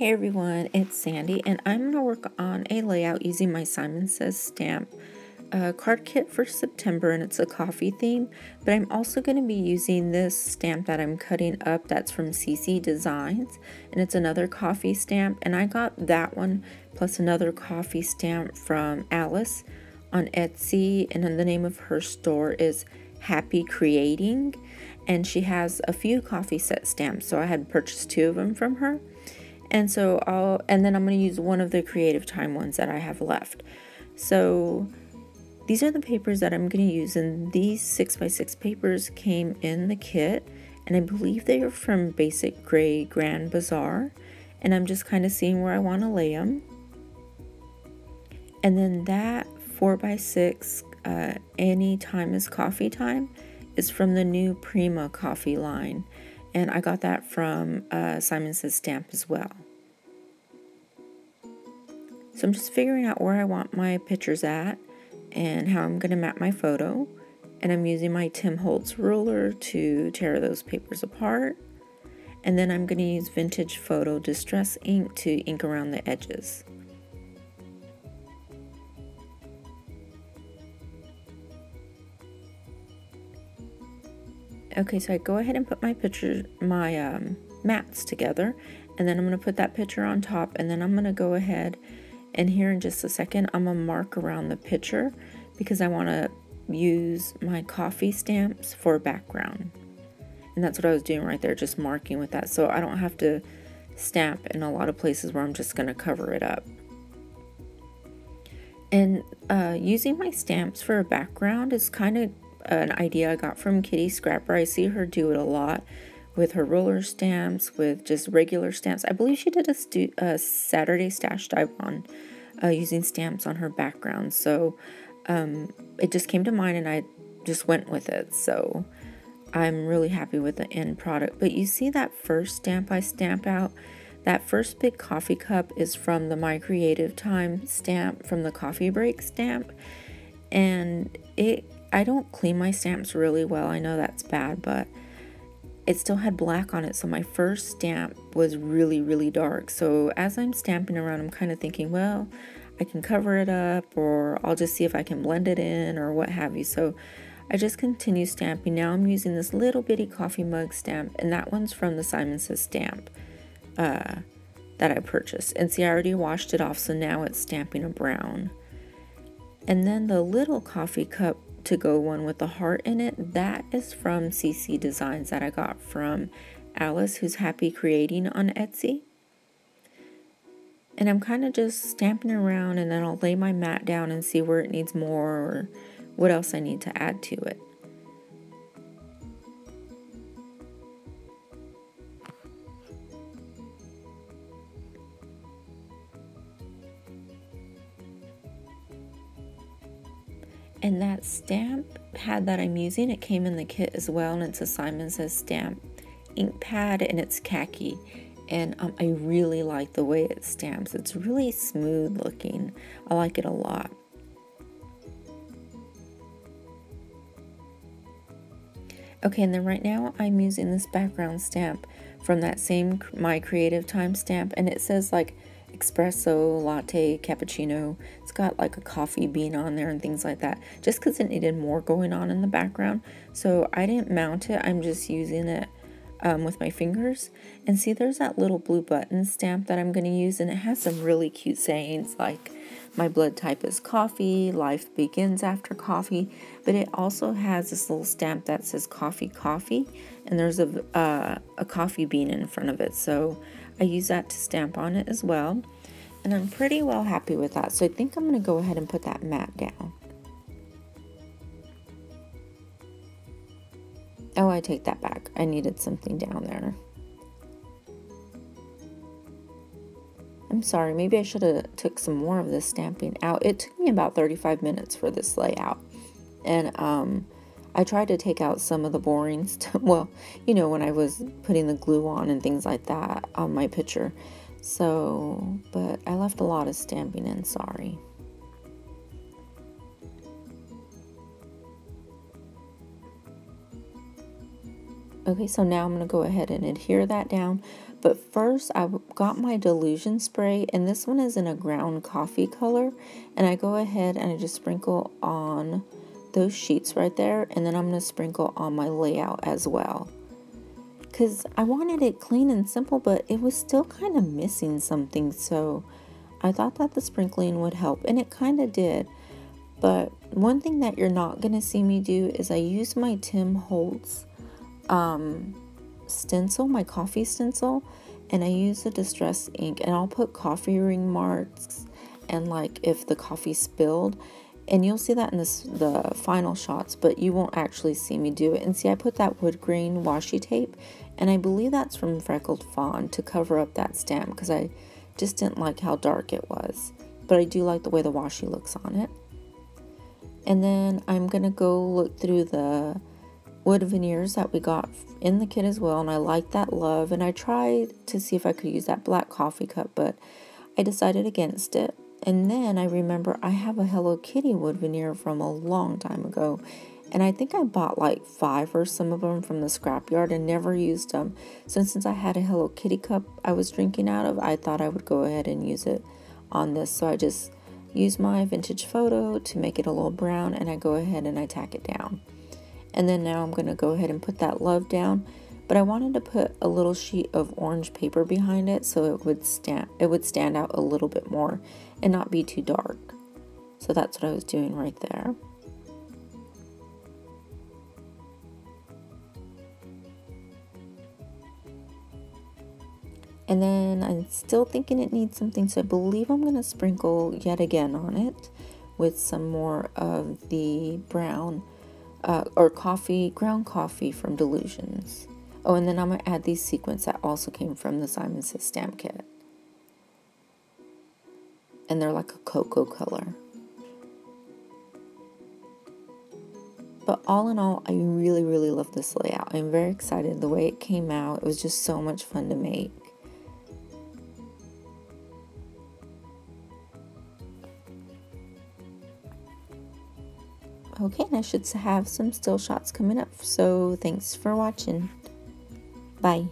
Hey everyone, it's Sandy, and I'm going to work on a layout using my Simon Says stamp card kit for September, and it's a coffee theme. But I'm also going to be using this stamp that I'm cutting up that's from CC Designs, and it's another coffee stamp. And I got that one plus another coffee stamp from Alice on Etsy, and then the name of her store is Happy Creating, and she has a few coffee set stamps, so I had purchased 2 of them from her. And so then I'm going to use one of the Creative Time ones that I have left. So these are the papers that I'm going to use, and these 6x6 papers came in the kit, and I believe they are from Basic Gray Grand Bazaar, and I'm just kind of seeing where I want to lay them. And then that 4x6 Any Time is Coffee Time is from the new Prima coffee line, and I got that from Simon Says Stamp as well. So I'm just figuring out where I want my pictures at and how I'm going to map my photo. And I'm using my Tim Holtz ruler to tear those papers apart. And then I'm going to use Vintage Photo Distress ink to ink around the edges. Okay, so I go ahead and put my mats together, and then I'm going to put that picture on top, and then I'm going to go ahead and here in just a second I'm going to mark around the picture because I want to use my coffee stamps for a background. And that's what I was doing right there, just marking with that, so I don't have to stamp in a lot of places where I'm just going to cover it up. And using my stamps for a background is kind of an idea I got from Kitty Scrapper. I see her do it a lot with her roller stamps, with just regular stamps. I believe she did a Saturday Stash Dive on using stamps on her background. So it just came to mind and I just went with it. So I'm really happy with the end product. But you see that first stamp I stamp out? That first big coffee cup is from the My Creative Time stamp, from the coffee break stamp. And I don't clean my stamps really well. I know that's bad, but it still had black on it, so my first stamp was really, really dark. So as I'm stamping around, I'm kind of thinking, well, I can cover it up, or I'll just see if I can blend it in, or what have you. So I just continue stamping. Now I'm using this little bitty coffee mug stamp, and that one's from the Simon Says stamp that I purchased. And see, I already washed it off, so now it's stamping a brown. And then the little coffee cup to go one with the heart in it, that is from CC Designs that I got from Alice, who's Happy Creating on Etsy. And I'm kind of just stamping around, and then I'll lay my mat down and see where it needs more or what else I need to add to it. And that stamp pad that I'm using, it came in the kit as well, and it's a Simon Says stamp ink pad, and it's khaki. And I really like the way it stamps. It's really smooth looking. I like it a lot. Okay, and then right now I'm using this background stamp from that same My Creative Time stamp, and it says like espresso, latte, cappuccino. It's got like a coffee bean on there and things like that, just because it needed more going on in the background. So I didn't mount it, I'm just using it with my fingers. And see, there's that little blue button stamp that I'm going to use, and it has some really cute sayings like my blood type is coffee, life begins after coffee. But it also has this little stamp that says coffee coffee, and there's a coffee bean in front of it, so I use that to stamp on it as well. And I'm pretty well happy with that, so I think I'm going to go ahead and put that mat down. Oh, I take that back. I needed something down there. I'm sorry, maybe I should have took some more of this stamping out. It took me about 35 minutes for this layout. And I tried to take out some of the boring stuff. Well, you know, when I was putting the glue on and things like that on my picture. So, but I left a lot of stamping in, sorry. Okay, so now I'm going to go ahead and adhere that down, But first, I got my Delusion spray, and this one is in a ground coffee color. And I go ahead and I just sprinkle on those sheets right there, and then I'm going to sprinkle on my layout as well. Because I wanted it clean and simple, but it was still kind of missing something, so I thought that the sprinkling would help, and it kind of did. But one thing that you're not going to see me do is I use my Tim Holtz stencil, my coffee stencil, and I use the distress ink, and I'll put coffee ring marks and like if the coffee spilled, and you'll see that in the final shots, but you won't actually see me do it. And see, I put that wood grain washi tape, and I believe that's from Freckled Fawn to cover up that stamp because I just didn't like how dark it was, but I do like the way the washi looks on it. And then I'm gonna go look through the wood veneers that we got in the kit as well, and I like that love, and I tried to see if I could use that black coffee cup, but I decided against it. And then I remember I have a Hello Kitty wood veneer from a long time ago, and I think I bought like 5 or some of them from the scrapyard and never used them. So since I had a Hello Kitty cup I was drinking out of, I thought I would go ahead and use it on this. So I just use my vintage photo to make it a little brown, and I go ahead and I tack it down. And then now I'm going to go ahead and put that love down, but I wanted to put a little sheet of orange paper behind it so it would stand out a little bit more and not be too dark. So that's what I was doing right there. And then I'm still thinking it needs something, so I believe I'm going to sprinkle yet again on it with some more of the brown or ground coffee from Delusions. Oh, and then I'm going to add these sequins that also came from the Simon Says stamp kit. And they're like a cocoa color. But all in all, I really, really love this layout. I'm very excited the way it came out. It was just so much fun to make. Okay, and I should have some still shots coming up. So thanks for watching. Bye.